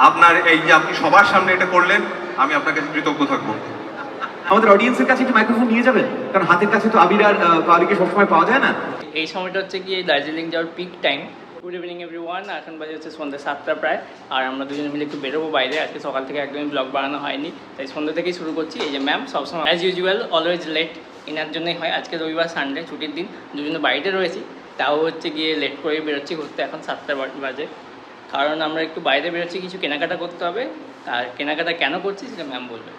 আপনার এই যে আপনি সবার সামনে এটা করলেন, আমি আপনার কাছে কৃতজ্ঞ থাকবো। আমাদের অডিয়েন্সের কাছে একটু মাইক্রোফোন নিয়ে যাবেন, কারণ হাতের কাছে তো আবির আর কালিকে সবসময় পাওয়া যায় না। এই সময়টা হচ্ছে গিয়ে দার্জিলিং যাওয়ার peak time. Good evening everyone, এখন বাজে হচ্ছে সন্ধ্যা 7টা প্রায়। আর আমরা দুজনে মিলে একটু বেরোবো বাইরে। আজকে সকাল থেকে একদমই ব্লগ বানানো হয়নি, তাই সন্ধ্যা থেকেই শুরু করছি। এই যে ম্যাম সবসময় অ্যাজ ইউজুয়াল অলওয়েজ লেট, এনার জন্যই হয়। আজকে রবিবার সানডে ছুটির দিন, দুজনে বাড়িতে রয়েছি, তাও হচ্ছে গিয়ে লেট করেই বেরোচ্ছি ঘুরতে। এখন 7টা বাজে, কারণ আমরা একটু বাইরে বেরোচ্ছি, কিছু কেনাকাটা করতে হবে। আর কেনাকাটা কেন করছি সেটা ম্যাম বলবে।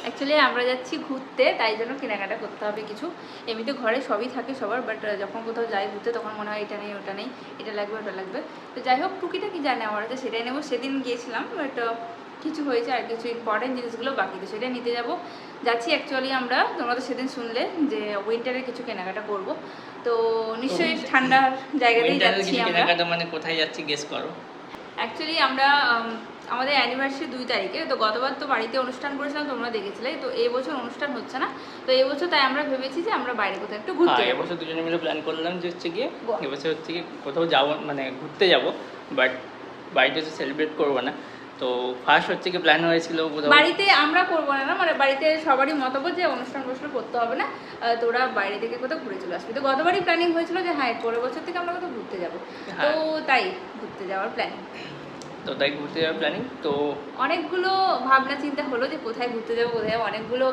অ্যাকচুয়ালি আমরা যাচ্ছি ঘুরতে, তাই জন্য কেনাকাটা করতে হবে কিছু। এমনিতে ঘরে সবই থাকে সবার, বাট যখন কোথাও যাই ঘুরতে তখন মনে হয় এটা নেই ওটা নেই, এটা লাগবে ওটা লাগবে। তো যাই হোক, টুকিটাকি যা নেওয়ার আছে সেটাই নেবো। সেদিন গিয়েছিলাম, বাট কিছু হয়েছে আর কিছু ইম্পর্টেন্ট জিনিসগুলো বাকি, তো সেটাই নিতে যাচ্ছি। অ্যাকচুয়ালি আমরা, তোমরা তো সেদিন শুনলে যে উইন্টারের কিছু কেনাকাটা করব, তো নিশ্চয়ই ঠান্ডার জায়গাতেই যাচ্ছি আমরা। কেনাকাটা মানে কোথায় যাচ্ছি গেস করো। অ্যাকচুয়ালি আমরা আমাদের অ্যানিভার্সারি 2 তারিখে, তো গতবার তো বাড়িতে অনুষ্ঠান করেছিলাম, তোমরা দেখেছিলে। তো এই বছর অনুষ্ঠান হচ্ছে না, তো এই বছর তাই আমরা ভেবেছি যে আমরা বাইরে কোথাও একটু ঘুরতে যাবো। এবছর দুজনে মিলে প্ল্যান করলাম যে হচ্ছে গিয়ে এবছর হচ্ছে গিয়ে কোথাও যাবো, মানে ঘুরতে যাব, বাট বাড়িতে হচ্ছে সেলিব্রেট করবো না। তো ফার্স্ট হচ্ছে কি প্ল্যান হয়েছিল বাড়িতে আমরা করবো না, মানে বাড়িতে সবারই মতামত যে অনুষ্ঠান করতে হবে না, তোরা বাইরে থেকে কোথাও ঘুরে চলে আসবি। তো গতবারই প্ল্যানিং হয়েছিল যে হ্যাঁ পরের বছর থেকে আমরা কোথাও ঘুরতে যাবো, তো তাই ঘুরতে যাওয়ার প্ল্যানিং। তো তাই ঘুরতে যাওয়ার প্ল্যানিং। তো অনেকগুলো ভাবনা চিন্তা হলো যে কোথায় ঘুরতে যাবো অনেকগুলো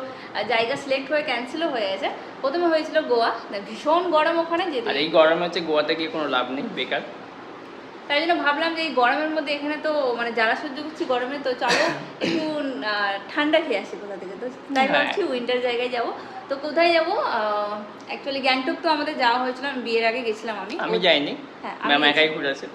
জায়গা সিলেক্ট হয়ে ক্যান্সেলও হয়ে গেছে। প্রথমে হয়েছিল গোয়া, ভীষণ গরম ওখানে যেতে, আর এই গরমে হচ্ছে গোয়াতে গিয়ে কোনো লাভ নেই, বেকার। তাই জন্য ভাবলাম যে এই গরমের মধ্যে এখানে তো মানে যারা সহ্য করছি গরমে, তো চলো একটু ঠান্ডা খেয়ে আসি কোথা থেকে। তো তাই ভাবছি উইন্টার জায়গায় যাব। তো কোথায় যাবো, অ্যাকচুয়ালি গ্যাংটক তো আমাদের যাওয়া হয়েছিল, আমি বিয়ের আগে গেছিলাম। আমি যাইনি, হ্যাঁ ম্যাম একাই ঘুরে আছে,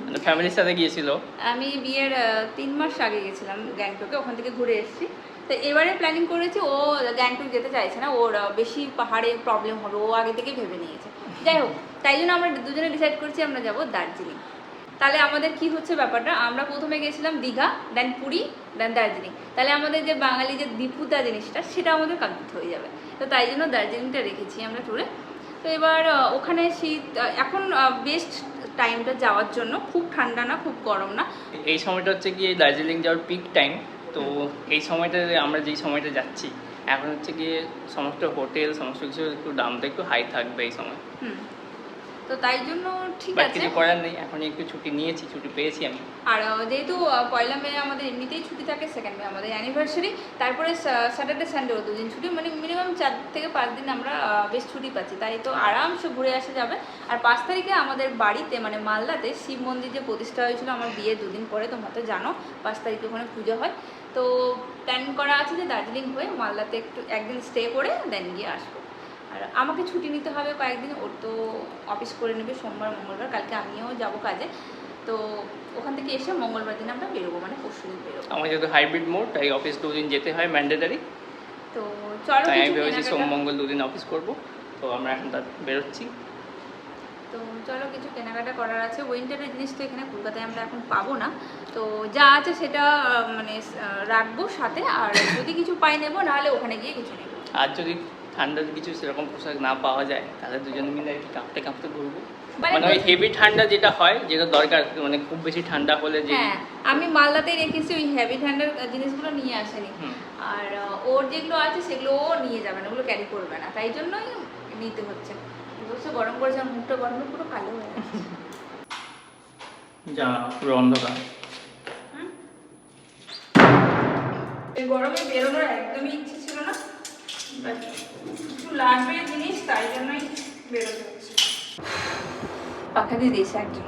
মানে ফ্যামিলির সাথে গিয়েছিল। আমি বিয়ের 3 মাস আগে গেছিলাম গ্যাংটকে, ওখান থেকে ঘুরে এসেছি। তো এবারে প্ল্যানিং করেছি, ও গ্যাংটক যেতে চাইছে না, ওর বেশি পাহাড়ে প্রবলেম হবে, ও আগে থেকে ভেবে নিয়েছে। যাই হোক, তাই জন্য আমরা দুজনে ডিসাইড করছি আমরা যাব দার্জিলিং। তাহলে আমাদের কি হচ্ছে ব্যাপারটা, আমরা প্রথমে গেছিলাম দীঘা, দেন পুরী, দেন দার্জিলিং। তাহলে আমাদের যে বাঙালি যে দীপুতা জিনিসটা, সেটা আমাদের কমপ্লিট হয়ে যাবে। তো তাই জন্য দার্জিলিংটা রেখেছি আমরা ট্যুরে। তো এবার ওখানে শীত, এখন বেস্ট টাইমটা যাওয়ার জন্য, খুব ঠান্ডা না খুব গরম না। এই সময়টা হচ্ছে গিয়ে দার্জিলিং যাওয়ার পিক টাইম। তো এই সময়টা আমরা যেই সময়টা যাচ্ছি এখন হচ্ছে গিয়ে সমস্ত হোটেল সমস্ত কিছু একটু দামটা একটু হাই থাকবে এই সময়। তো তাই জন্য ঠিক আছে, কিছু করার নেই, এখন একটু ছুটি নিয়েছি, ছুটি পেয়েছি আমি। আর যেহেতু 1 মে আমাদের এমনিতেই ছুটি থাকে, 2 মে আমাদের অ্যানিভার্সারি, তারপরে স্যাটারডে সানডেও 2 দিন ছুটি, মানে মিনিমাম 4 থেকে 5 দিন আমরা বেশ ছুটি পাচ্ছি, তাই তো আরামসে ঘুরে আসা যাবে। আর 5 তারিখে আমাদের বাড়িতে মানে মালদাতে শিব মন্দির যে প্রতিষ্ঠা হয়েছিল আমার বিয়ের 2 দিন পরে, তোমরা তো জানো 5 তারিখে ওখানে পুজো হয়। তো প্ল্যান করা আছে যে দার্জিলিং হয়ে মালদাতে একটু একদিন স্টে করে দেন গিয়ে আসবো। আর আমাকে ছুটি নিতে হবে কয়েকদিন, ওর তো অফিস করে নেবে সোমবার মঙ্গলবার, কালকে আমিও যাব কাজে। তো ওখান থেকে এসে মঙ্গলবার দিন আমরা বেরোবো, মানে পরশু দিন বেরোবো। আমার যেহেতু হাইব্রিড মোড, তাই অফিস 2 দিন যেতে হয় ম্যান্ডেটারি। তো চলো, তাই আমি ভেবেছি সোম মঙ্গল 2 দিন অফিস করবো। তো আমরা এখন বেরোচ্ছি। তো চলো কিছু কেনাকাটা করার আছে। উইন্টারের জিনিস তো এখানে কলকাতায় আমরা এখন পাবো না, তো যা আছে সেটা মানে রাখবো সাথে, আর যদি কিছু পাই নেবো, নাহলে ওখানে গিয়ে কিছু নেবো। আর যদি ঠান্ডার কিছু সেরকম পোশাক না পাওয়া যায়, তাহলে দুজনে মিলে একটু কাঁপতে কাঁপতে ঘুরবো। মানে ওই হেভি ঠান্ডা যেটা হয়, যেটা দরকার, মানে খুব বেশি ঠান্ডা হলে যে। হ্যাঁ, আমি মালদাতেই রেখেছি, ওই হেভি ঠান্ডার জিনিসগুলো নিয়ে আসেনি। আর ওর যেগুলো আছে সেগুলো ও নিয়ে যাবে না, ওগুলো ক্যারি করবে না, তাই জন্যই নিতে হচ্ছে। বলছে গরম করেছে, মুখটা গরমে পুরো কালো হয়ে যাচ্ছে। যা পুরো অন্ধকার। গরমে বেরোনোর একদমই ইচ্ছে ছিল না, একটু লাগবে জিনিস, তাই জন্যই বেরোতে হচ্ছে। পাখা দিয়ে দিয়েছে একজন।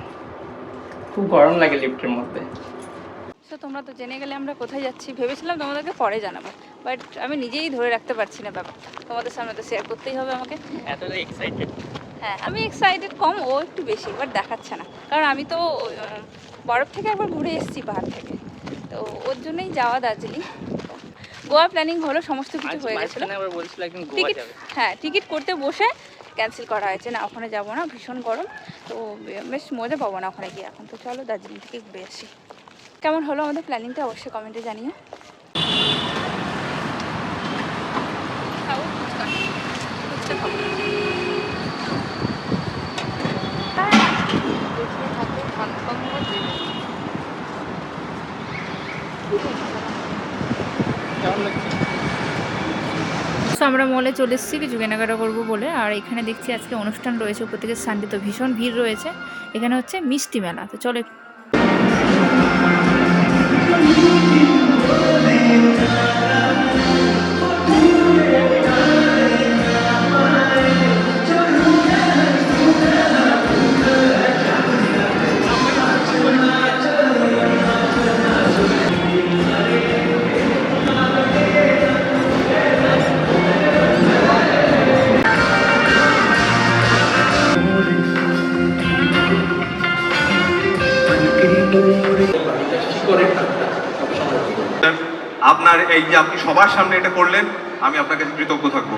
খুব গরম লাগে লিফটের মধ্যে। তো তোমরা তো জেনে গেলে আমরা কোথায় যাচ্ছি, ভেবেছিলাম তোমাদেরকে পরে জানাবো, বাট আমি নিজেই ধরে রাখতে পারছি না ব্যাপারটা, তোমাদের সামনে তো শেয়ার করতেই হবে আমাকে। এতটা এক্সাইটেড। হ্যাঁ, আমি এক্সাইটেড কম, ও একটু বেশি, বাট দেখাচ্ছে না, কারণ আমি তো বরফ থেকে একবার ঘুরে এসেছি পাহাড় থেকে, তো ওর জন্যই যাওয়া দার্জিলিং। গোয়া প্ল্যানিং হলো, সমস্ত কিছু হয়ে গেছিলো। টিকিট, হ্যাঁ টিকিট করতে বসে ক্যান্সেল করা হয়েছে, না ওখানে যাবো না, ভীষণ গরম, তো বেশ মজা পাবো না ওখানে গিয়ে এখন। তো চলো দার্জিলিং থেকে ঘুরে আসি। কেমন হলো আমাদের প্ল্যানিংটা অবশ্যই কমেন্টে জানিও। আমরা মলে চলে এসেছি কিছু কেনাকাটা করবো বলে। আর এখানে দেখছি আজকে অনুষ্ঠান রয়েছে প্রত্যেকের সানডে, তো ভীষণ ভিড় রয়েছে। এখানে হচ্ছে মিষ্টি মেলা, তো চলো আপনার এই যে আপনি সবার সামনে এটা করলেন, আমি আপনার কাছে কৃতজ্ঞ থাকবো।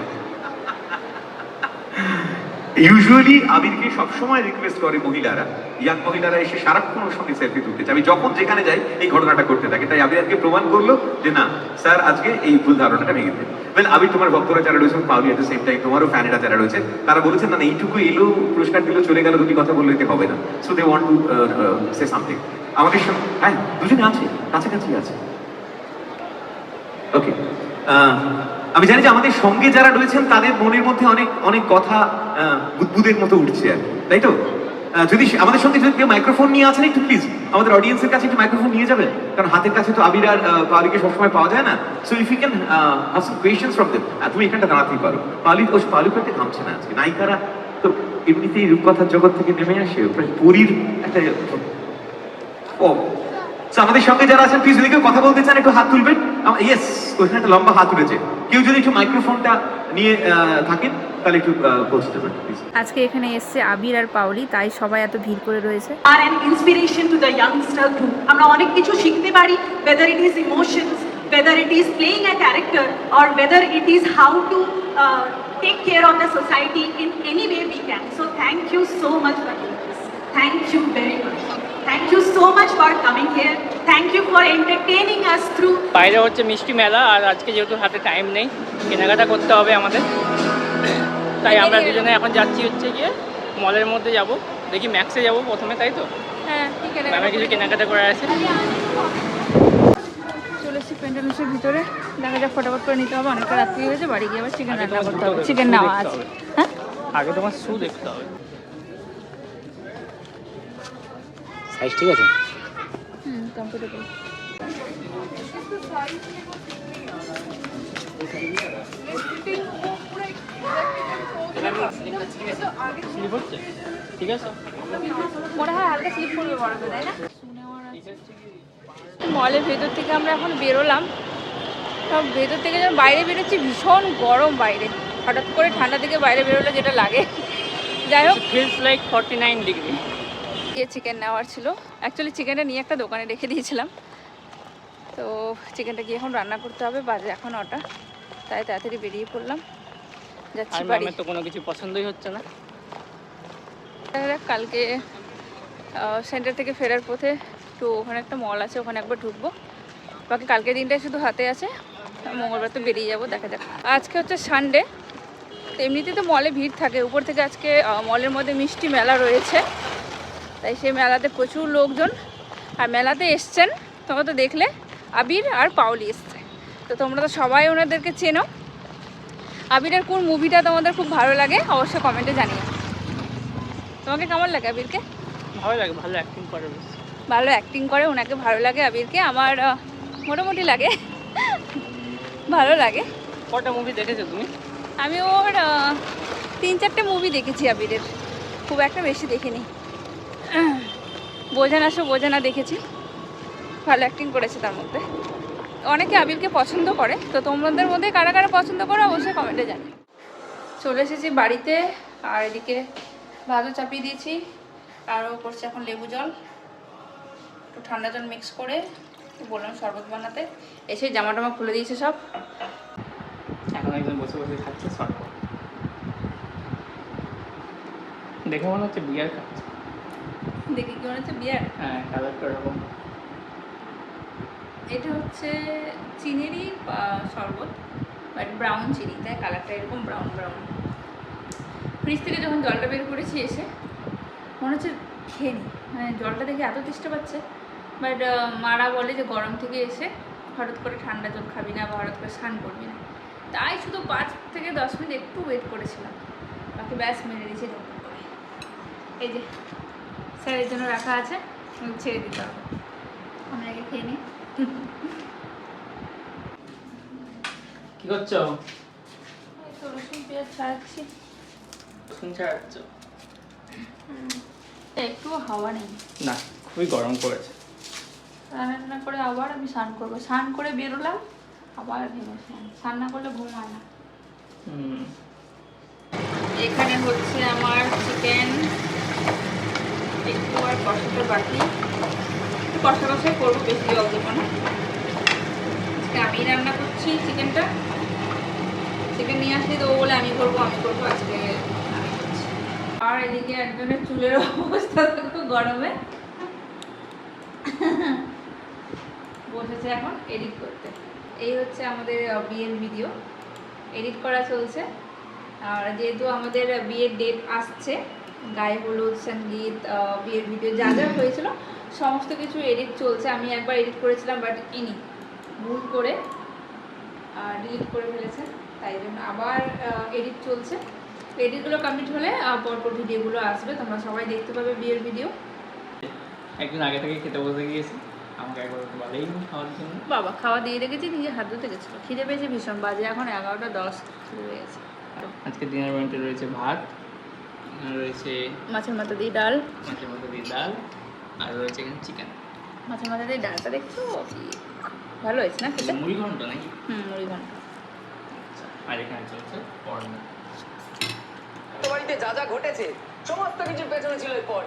ইউজুয়ালি আবিরকে সবসময় রিকোয়েস্ট করে মহিলারা, ইয়াং মহিলারা এসে সারাক্ষণ ওর সঙ্গে সেলফি তুলতে চায়। আমি যখন যেখানে যাই এই ঘটনাটা করতে থাকে, তাই আবির আজকে প্রমাণ করলো যে না স্যার আজকে এই ভুল ধারণাটা ভেঙে দেবে। ওয়েল আবির, তোমার ভক্তরা যারা রয়েছেন, পাবলি এট দ্য সেম টাইম তোমারও ফ্যানেরা যারা রয়েছে, তারা বলেছেন না এইটুকু এলো, পুরস্কার দিল, চলে গেল, দুটি কথা বললে হবে না। So they want to say something আমাদের সঙ্গে। হ্যাঁ, দুজনে আছে, কাছাকাছি আছে। ওকে, আমি জানি যে আমাদের সঙ্গে যারা রয়েছেন তাদের মনের মধ্যে অনেক অনেক কথা বুদবুদের মতো উঠছে আর কি, তাই তো? যদি আমাদের সঙ্গে যদি কেউ মাইক্রোফোন নিয়ে আছেন, একটু প্লিজ আমাদের অডিয়েন্সের কাছে একটু মাইক্রোফোন নিয়ে যাবেন, কারণ হাতের কাছে তো আবির আর পালিকে সবসময় পাওয়া যায় না। So if you can have some questions from them, তুমি এখানটা দাঁড়াতেই পারো। পালিকে থামছে না আজকে, নায়িকারা তো এমনিতেই রূপকথার জগৎ থেকে নেমে আসে, পরীর একটা আমাদের সঙ্গে যারা আছেন প্লিজ যদি কেউ কথা বলতে চান একটু হাত তুলবেন। ইয়েস, ওইখানে একটা লম্বা হাত উঠেছে। কেউ যদি একটু মাইক্রোফোনটা নিয়ে থাকেন তাহলে একটু বলতে পারেন প্লিজ। আজকে এখানে এসছে আবির আর পাওলি, তাই সবাই এত ভিড় করে রয়েছে। আর an inspiration to the youngster group. আমরা অনেক কিছু শিখতে পারি, whether it is emotions, whether it is playing a character, or whether it is how to take care of the society in any way we can. So thank you so much for doing this. Thank you very much. Thank you so much for coming here. Thank you for entertaining us through. বাইরে হচ্ছে মিষ্টি মেলা, আর আজকে যেহেতু হাতে time নেই, কেনাকাটা করতে হবে আমাদের, তাই আমরা দুজনে এখন যাচ্ছি হচ্ছে গিয়ে মলের মধ্যে যাব, দেখি ম্যাক্সে যাব প্রথমে, তাই তো? হ্যাঁ, ঠিক আছে। ম্যামের কিছু কেনাকাটা করে আছে। চলে এসেছি প্যান্টালুসের ভিতরে, দেখা যাক ফটাফট করে নিতে হবে, অনেকটা রাত্রি হয়েছে, বাড়ি গিয়ে আবার চিকেন রান্না করতে হবে। চিকেন নেওয়া আছে। হ্যাঁ, আগে তোমার শু দেখতে হবে। সাইজ ঠিক আছে? কমফোর্টেবল। ঠিক আছে, মনে হয় হালকা স্লিপ করবে বড়, তাই না? মলের ভেতর থেকে আমরা এখন বেরোলাম, সব ভেতর থেকে যখন বাইরে বেরোচ্ছি ভীষণ গরম বাইরে, হঠাৎ করে ঠান্ডা থেকে বাইরে বেরোলে যেটা লাগে। যাই হোক, ফিলস লাইক 49 ডিগ্রি। চিকেন নেওয়ার ছিল, অ্যাকচুয়ালি চিকেনটা নিয়ে একটা দোকানে রেখে দিয়েছিলাম, তো চিকেনটা গিয়ে এখন রান্না করতে হবে। বাজে এখন 9টা, তাই তাড়াতাড়ি বেরিয়ে পড়লাম, যাচ্ছি বাড়ি। আমার তো কোনো কিছু পছন্দই হচ্ছে না। কালকে সেন্টার থেকে ফেরার পথে তো ওখানে একটা মল আছে, ওখানে একবার ঢুকবো। বাকি কালকে দিনটাই শুধু হাতে আছে, মঙ্গলবার তো বেরিয়ে যাবো, দেখা যাক। আজকে হচ্ছে সানডে, তো এমনিতেই তো মলে ভিড় থাকে, উপর থেকে আজকে মলের মধ্যে মিষ্টি মেলা রয়েছে, তাই সেই মেলাতে প্রচুর লোকজন। আর মেলাতে এসছেন, তোমরা তো দেখলে আবির আর পাওলি এসছে, তো তোমরা তো সবাই ওনাদেরকে চেনো। আবিরের কোন মুভিটা তোমাদের খুব ভালো লাগে অবশ্যই কমেন্টে জানিও। তোমাকে কেমন লাগে আবিরকে? ভালো লাগে, ভালো অ্যাক্টিং করে, ভালো অ্যাক্টিং করে, ওনাকে ভালো লাগে আবিরকে। আমার মোটামুটি লাগে, ভালো লাগে। কটা মুভি দেখেছো তুমি? আমি ওর 3-4টে মুভি দেখেছি আবিরের, খুব একটা বেশি দেখিনি। বোঝানা শো বোঝানা দেখেছি, ভালো অ্যাক্টিং করেছে তার মধ্যে। অনেকে আবিরকে পছন্দ করে, তো তোমাদের মধ্যে কারা কারা পছন্দ করো অবশ্যই কমেন্টে জানিও। চলে এসেছি বাড়িতে, আর এদিকে ভাতও চাপিয়ে দিয়েছি, আরও করছি এখন লেবু জল, একটু ঠান্ডা জল মিক্স করে বললাম শরবত বানাতে। এসে জামা টামা খুলে দিয়েছে সব, এখন একজন বসে বসে খাচ্ছে শরবত, দেখে মনে হচ্ছে বিয়ার খাচ্ছে। দেখি কি মনে হচ্ছে বিয়ার? হ্যাঁ, কালারটা এরকম। এটা হচ্ছে চিনিরই শরবত, বাট ব্রাউন চিনি, তাই কালারটা এরকম ব্রাউন ব্রাউন। ফ্রিজ থেকে যখন জলটা বের করেছি এসে মনে হচ্ছে খেয়ে নিই, মানে জলটা দেখে এত তেষ্টা পাচ্ছে। বাট মারা বলে যে গরম থেকে এসে হঠাৎ করে ঠান্ডা জল খাবি না বা হঠাৎ করে স্নান করবি না, তাই শুধু 5 থেকে 10 মিনিট একটু ওয়েট করেছিলাম, বাকি ব্যাস মেরে দিয়েছি ঢোকন করে। এই যে স্যারের জন্য রাখা আছে, ছেড়ে দিতে হবে। আমরা আগে খেয়ে নিই। কি করছো? এই তো রসুন পেঁয়াজ ছাড়াচ্ছি। রসুন ছাড়াচ্ছ? একটু হাওয়া নেই, না, খুবই গরম পড়েছে। রান্না করে আবার আমি স্নান করবো, স্নান করে বেরোলাম আবার ভেঙে স্নান না করলে ঘুম হয় না। হুম। এখানে হচ্ছে আমার চিকেন, একটু আর কষাতে বাকি, একটু কষা কষাই করবো, বেশি জল দেবো না। আজকে আমি রান্না করছি চিকেনটা, চিকেন নিয়ে আসলে তো ও বলে আমি করবো আজকে আমি করছি। আর এদিকে একজনের চুলের অবস্থা তো গরমে বসেছে এখন এডিট করতে। এই হচ্ছে আমাদের বিয়ের ভিডিও এডিট করা চলছে। আর যেহেতু আমাদের বিয়ের ডেট আসছে, গায়ে হলুদ, সঙ্গীত, বিয়ের ভিডিও যা যা হয়েছিল সমস্ত কিছু এডিট চলছে। আমি একবার এডিট করেছিলাম, বাট ইনি ভুল করে ডিলিট করে ফেলেছে, তাই জন্য আবার এডিট চলছে। এডিটগুলো কমপ্লিট হলে পরপর ভিডিওগুলো আসবে, তোমরা সবাই দেখতে পাবে বিয়ের ভিডিও। একদিন আগে থেকে খেতে বসে গিয়েছি, আমাকে একবার বলেই খাওয়ার জন্য। বাবা খাওয়া দিয়ে রেখেছি, নিজে হাত ধুতে গেছিলো, খিদে পেয়েছে ভীষণ, বাজে এখন 11:10 খিদে পেয়ে গেছে। আজকে ডিনার মেনুতে রয়েছে ভাত, রয়েছে মাছের মাথা দিয়ে ডাল, মাছের মধ্যে দিয়ে ডাল, আর রয়েছে এখানে চিকেন। মাছের মাথা দিয়ে ডালটা দেখছো কি ভালো হয়েছে না খেতে? মুড়ি ঘন্ট নাকি? মুড়ি ঘন্ট। আর এখানে চলছে পর্ন। বাড়িতে যা যা ঘটেছে সমস্ত কিছুর পেছনে ছিল এর পর